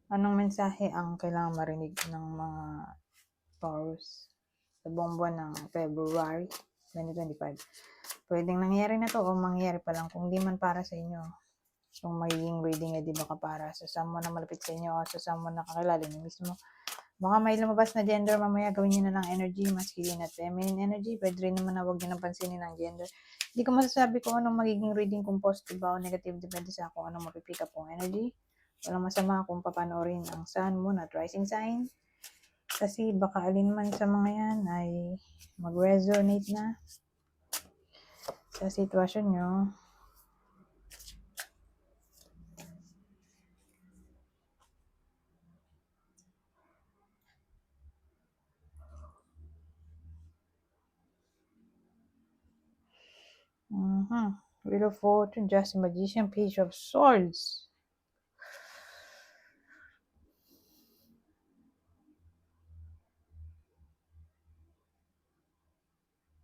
Anong mensahe ang kailangan marinig ng mga Taurus sa buong buwan ng February 2025? Pwedeng nangyari na to o mangyari pa lang kung di man para sa inyo. Kung magiging reading di baka para sa someone na malapit sa inyo o sa someone na kakilala niyo mismo. Baka may lumabas na gender mamaya, gawin niyo na lang energy, masculine at feminine energy. Pwede rin naman na huwag niyo nang pansinin ang gender. Hindi ko masasabi kung anong magiging reading, kung positive ba o negative, depende sa kung anong mapipick up kong energy. Walang masama kung papanoorin ang sun, moon at rising sign. Kasi baka alin man sa mga yan ay mag-resonate na sa sitwasyon nyo. Wheel of Fortune, Just Magician, Page of Swords.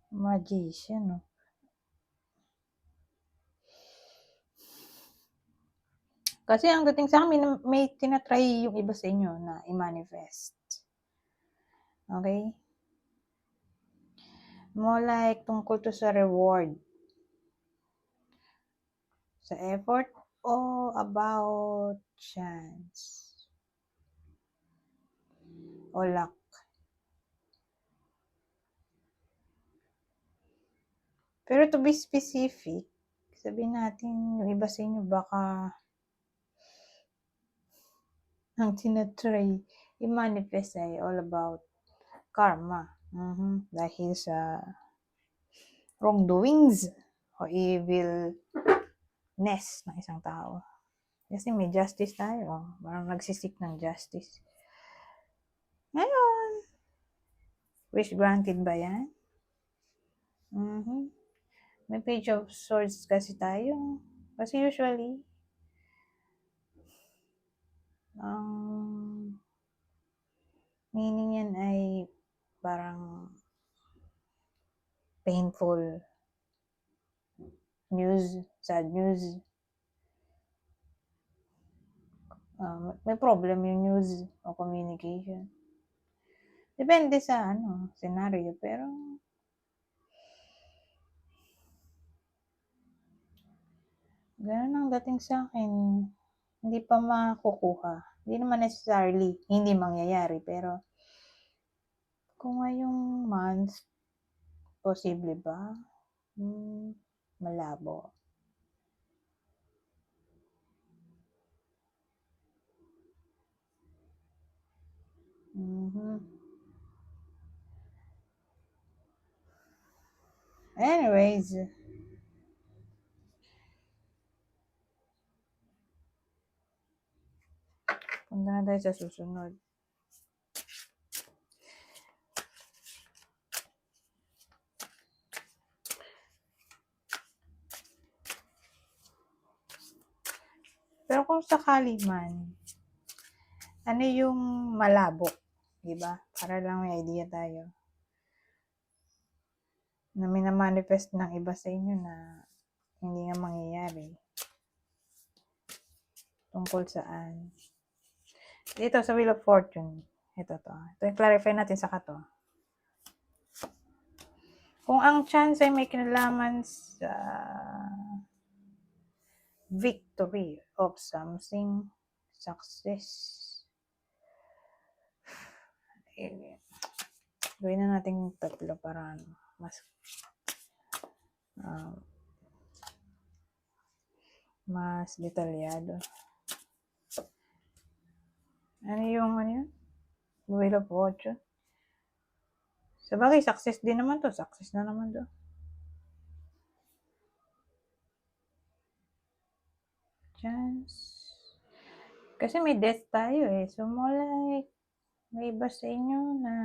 Magician, no? Kasi ang dating sa amin, may tinatry yung iba sa inyo na i-manifest. Okay? More like tungkol to sa reward. Sa effort o about chance o luck. Pero to be specific, sabihin natin yung iba sa inyo baka ang tinatry i-manifest ay all about karma. Dahil sa wrongdoings o evilness ng isang tao. Kasi may justice tayo. Parang nagsisik ng justice. Ngayon, wish granted ba yan? May Page of Swords kasi tayo. Kasi usually, ang meaning yan ay parang painful news, sad news. May problem yung news o communication. Depende sa scenario, pero ganun ang dating sa akin. Hindi pa makukuha. Hindi naman necessarily hindi mangyayari, pero kung ngayong month, posible ba? Malabo. Anyways, punta na tayo sa susunod. Pero kung sakali man, ano yung malabo? Diba? Para lang may idea tayo. Na minamanifest ng iba sa inyo na hindi nga mangyayari. Tungkol saan? Dito sa Wheel of Fortune. Ito to. Ito yung clarify natin sa kato. Kung ang chance ay may kinalaman sa victory of something, success, gawin na natin tatlo para mas detalyado. Ano yun? Wheel of Fortune. Sa bagay, success din naman to. Success na naman to. Chance. Kasi may death tayo eh. So, more like, may iba sa inyo na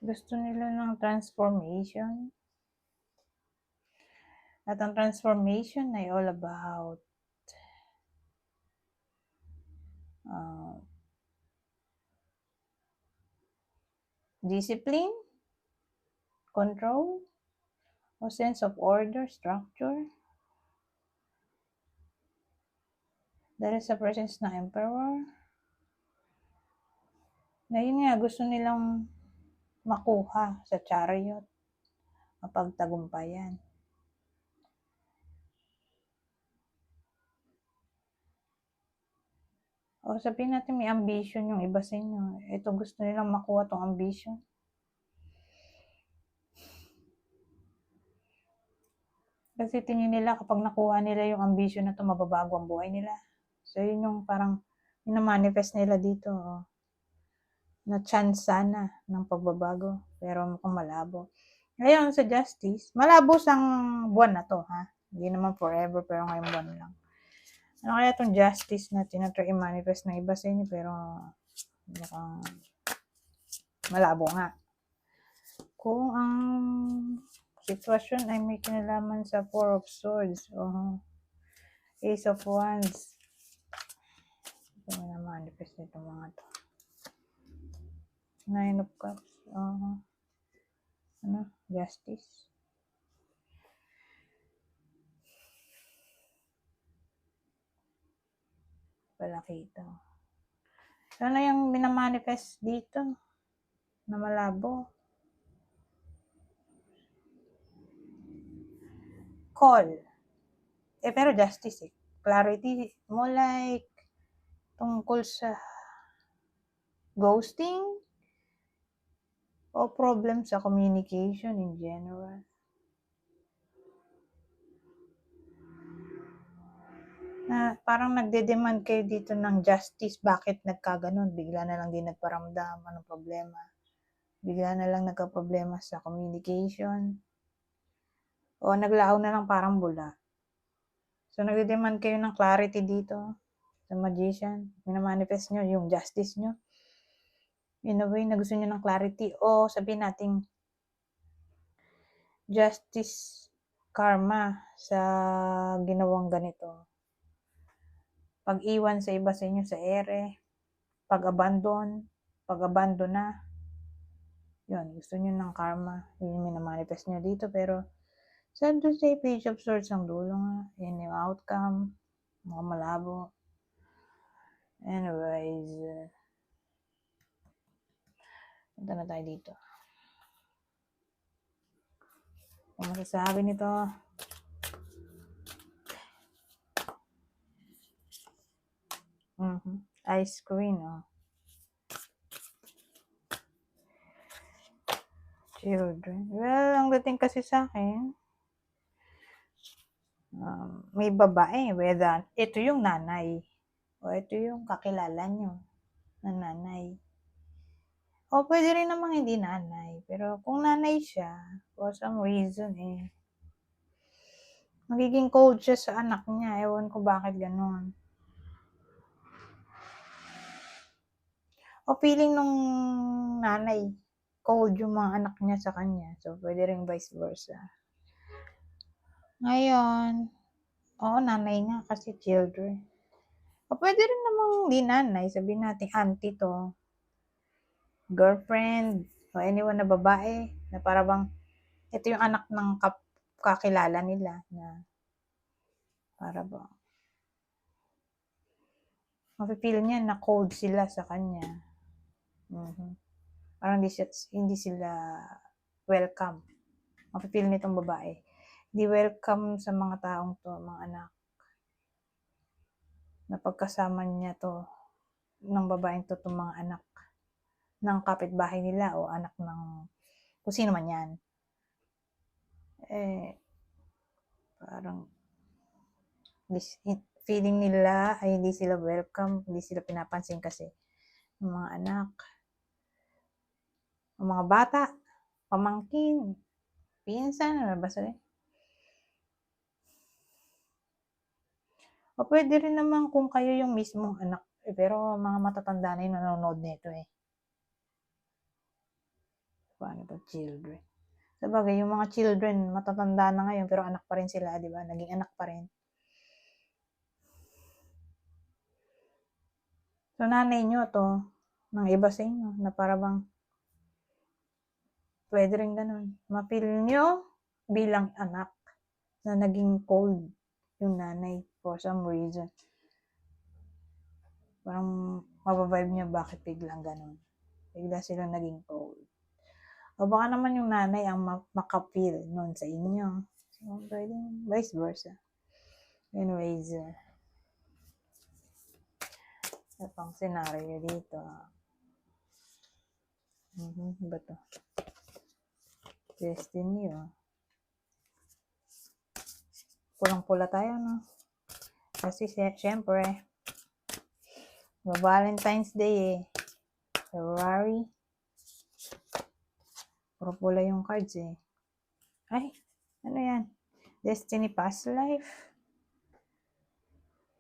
gusto nila ng transformation. At ang transformation ay all about discipline, control, o sense of order, structure. Dahil sa presence ng Emperor, na yun nga, gusto nilang makuha sa Chariot, mapagtagumpayan. O sabihin natin may ambition yung iba sa inyo. Ito gusto nilang makuha tong ambition. Kasi tingin nila kapag nakuha nila yung ambition na to, mababago ang buhay nila. So yun yung parang minamanifest nila dito. Na chance sana ng pagbabago. Pero mukhang malabo. Ngayon sa justice, malabo sang buwan na to, ha? Hindi naman forever, pero ngayong buwan lang. Ano kaya itong justice na tinatry i-manifest ng iba sa inyo, pero mukhang malabo nga. Kung ang sitwasyon ay may kinalaman sa Four of Swords o Ace of Wands, ito na manifest nito mga to. Nine of Cups, Justice. Palakita. So, ano yung minamanifest dito na malabo? Call. Pero justice Clarity mo like tungkol sa ghosting o problem sa communication in general. Na parang nagde-demand kayo dito ng justice. Bakit nagkaganon? Bigla na lang din nagparamdam. Anong problema? Bigla na lang nagka-problema sa communication. O naglaaw na lang parang bula. So nagde-demand kayo ng clarity dito sa Magician. Minamanifest nyo yung justice nyo. In a way na gusto nyo ng clarity. O sabihin natin justice karma sa ginawang ganito. Pag-iwan sa iba sa inyo sa ere, pag-abandon na, yun, gusto nyo ng karma, yun yung minamanifest nyo dito, pero saan doon sa Page of Swords ang dulo nga, yun yung outcome, mga malabo. Anyways, punta na tayo dito. Ang masasabi nito, ice queen, children. Well, ang dating kasi sa akin, may babae, whether ito yung nanay, o ito yung kakilala nyo na nanay. O pwede rin namang hindi nanay, pero kung nanay siya, for some reason magiging cold siya sa anak niya. Ewan ko bakit ganun. O feeling nung nanay, cold yung mga anak niya sa kanya. So, pwede rin vice versa. Ngayon, nanay nga kasi children. O pwede rin namang di nanay, sabihin natin auntie to, girlfriend, o anyone na babae, na parang ito yung anak ng kakilala nila na para ba mapipil niya na cold sila sa kanya. Parang hindi sila welcome. Mapipil nitong babae. Hindi welcome sa mga taong to, mga anak. Na pagkasama niya to, ng babaeng to, itong mga anak ng kapitbahay nila o anak ng kung sino man yan. Parang feeling nila ay hindi sila welcome, hindi sila pinapansin kasi ng mga anak, ng mga bata, pamangkin, pinsan, basta rin. O pwede rin naman kung kayo yung mismong anak, pero mga matatanda na yung nanonood nito Paano ba children? Sabagay, yung mga children, matatanda na ngayon, pero anak pa rin sila, di ba? Naging anak pa rin. So, nanay nyo to, ng iba sa inyo, na para bang, pwede rin ganun. Mapil nyo bilang anak na naging cold yung nanay for some reason. Parang mababibe niya bakit biglang ganun. Bigla silang naging cold. O baka naman yung nanay ang makapil nun sa inyo. So, pwedeng vice versa. Anyways, ito pang scenario dito. Ba to? Destiny, Pulang-pula tayo, no? Kasi syempre, Valentine's Day February. Puro pula yung cards Ay, ano yan? Destiny past life.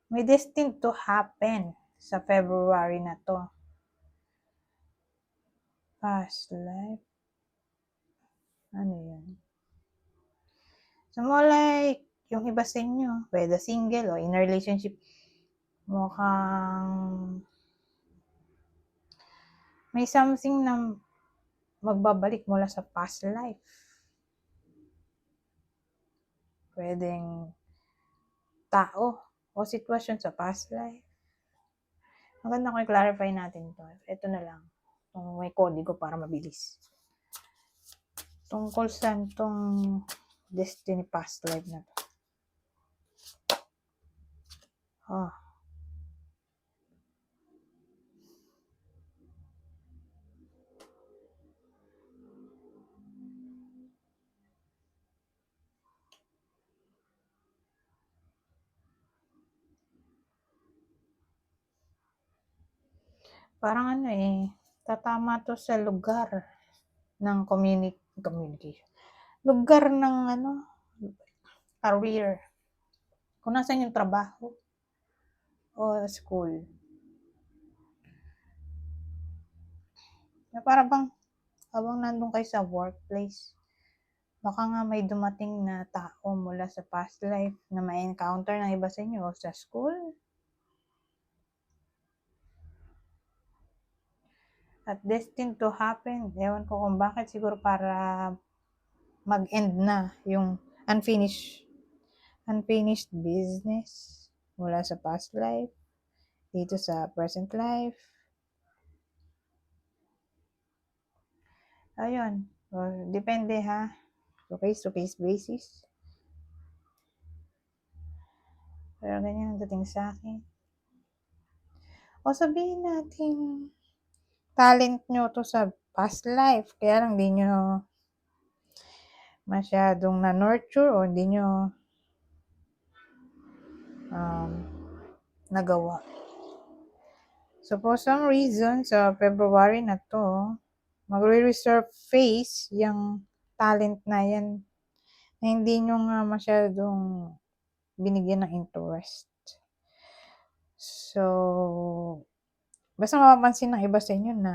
May destined to happen sa February na to. Past life. Ano yan? So, more like, yung iba sa inyo, whether single o in a relationship, mukhang may something na magbabalik mula sa past life. Pwedeng tao o sitwasyon sa past life. Maganda ko i-clarify natin to. Ito na lang. Kung may kodigo para mabilis. Tungkol sa itong Destiny past life na to. Parang tatama to sa lugar ng communication. Lugar ng career. Kung nasan yung trabaho o school. Para bang habang nandun kayo sa workplace, baka nga may dumating na tao mula sa past life na ma-encounter ng iba sa inyo o sa school. At destined to happen. Ewan ko kung bakit. Siguro para mag-end na yung unfinished business mula sa past life dito sa present life. Ayun. Depende ha. So, case-to-case basis. Pero ganyan ang dating sa akin. O sabihin natin, talent nyo to sa past life. Kaya lang di nyo masyadong na-nurture o hindi nyo nagawa. So, for some reason, sa February na to, magre-reserve face yung talent na yan na hindi nyo nga masyadong binigyan ng interest. So, basta mapapansin ng iba sa inyo na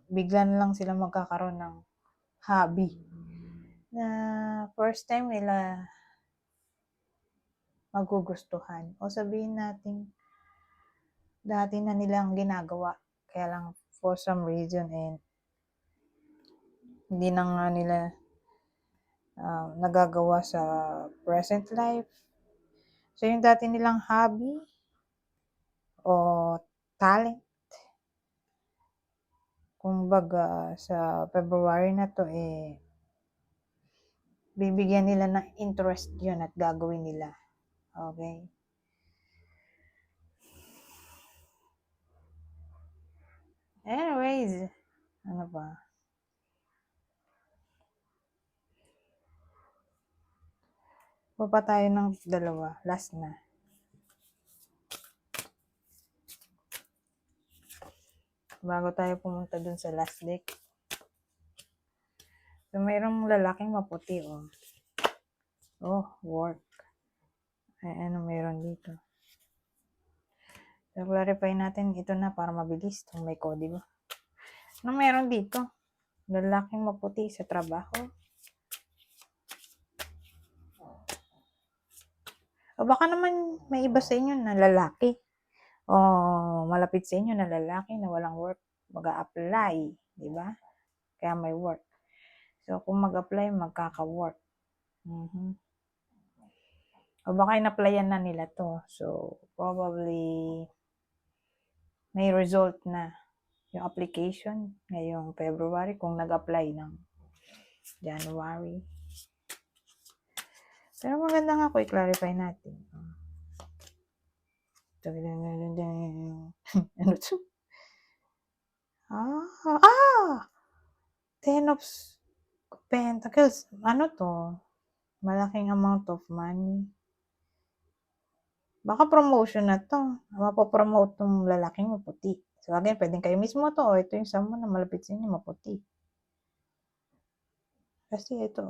bigla na lang sila magkakaroon ng hobby na first time nila magugustuhan. O sabihin natin, dati na nilang ginagawa. Kaya lang for some reason hindi na nga nila nagagawa sa present life. So, yung dati nilang hobby o talent, kumbaga sa February na to bibigyan nila ng interest yun at gagawin nila. Okay? Anyways, ano ba? Pa tayo ng dalawa. Last na. Bago tayo pumunta dun sa last deck. So, mayroong lalaking maputi, work. Ay, ano mayroon dito? So, clarify natin ito na para mabilis. Kung may kodigo. Ano mayroon dito? Lalaking maputi sa trabaho. O baka naman may iba sa inyo na lalaki. O malapit sa inyo na lalaki na walang work. Mag-a-apply. Diba? Kaya may work. So, kung mag-apply, magkaka-work. O baka in-applyan na nila to. So, probably may result na yung application ngayong February kung nag-apply ng January. Pero maganda nga ko i-clarify natin. Ano to? Ten of Pentacles. Ano to? Malaking amount of money. Baka promotion na to. Mapopromote tong lalaking maputi. So again, pwedeng kayo mismo to. O ito yung someone na malapit sa inyo maputi. Kasi ito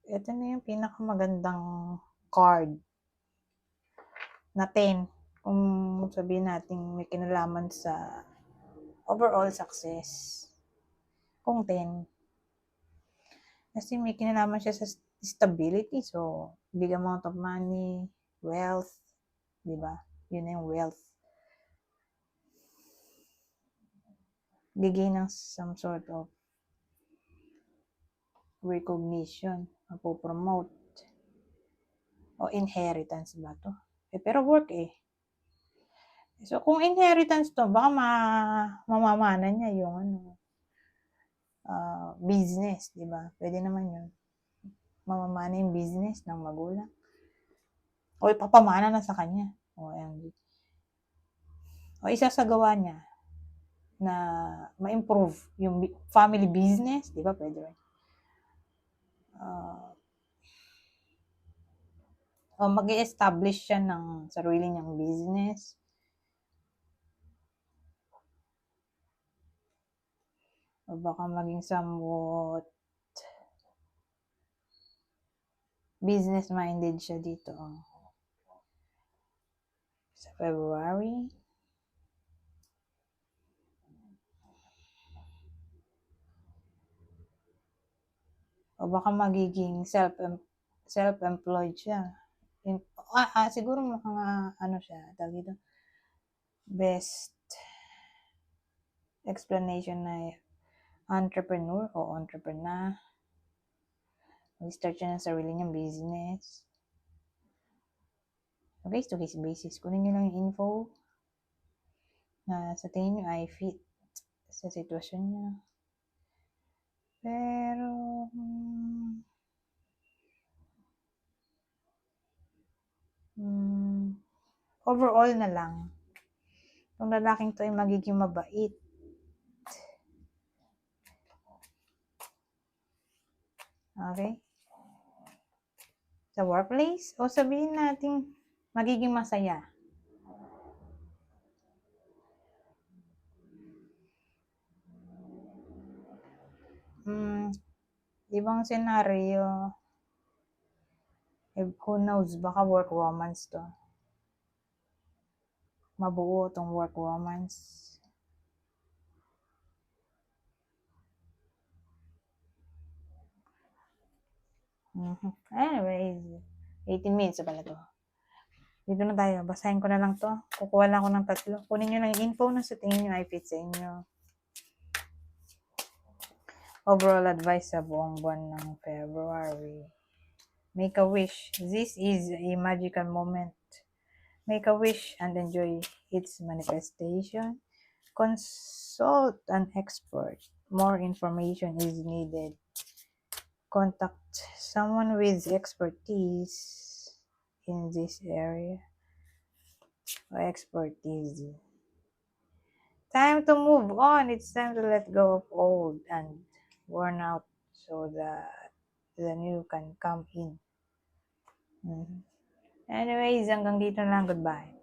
ito na yung pinakamagandang card na 10. Kung sabihin natin may kinalaman sa overall success. Kung 10. Kasi may kinalaman siya sa stability. So, big amount of money, wealth, di ba? Yun na yung wealth. Bigay ng some sort of recognition, mapopromote. O inheritance ba to? Pero work So, kung inheritance to, baka mamamana niya yung business, di ba? Pwede naman yun. Mamamana yung business ng magulang. O ipapamana na sa kanya. O isasagawa niya na ma-improve yung family business, di ba? Pwede rin. O mag-i-establish siya ng sarili niyang business. O baka maging somewhat business-minded siya dito. Sa February. O baka magiging self-employed siya. Siguro mga siya, tawag dito, best explanation na entrepreneur o entrepreneur. Mag-start siya ng sarili niyang business. So, case-to-case basis. Kunin niyo lang yung info na sa tingin niyo ay fit sa sitwasyon niya. Pero, overall na lang, yung lalaking to ay magiging mabait. Okay? Sa workplace, o sabihin natin, magiging masaya. Ibang senaryo, who knows, baka work romance to. Mabuo tong work romance. Anyways, 18 minutes na pala to. Dito na tayo. Basahin ko na lang to. Kukuha lang ako ng 3. Kunin nyo lang yung info na sa tingin nyo ay fit sa inyo. Overall advice sa buong buwan ng February. Make a wish. This is a magical moment. Make a wish and enjoy its manifestation. Consult an expert. More information is needed. Contact someone with expertise in this area. Expertise. Time to move on. It's time to let go of old and worn out so that the new can come in. Anyways, hanggang dito lang. Goodbye.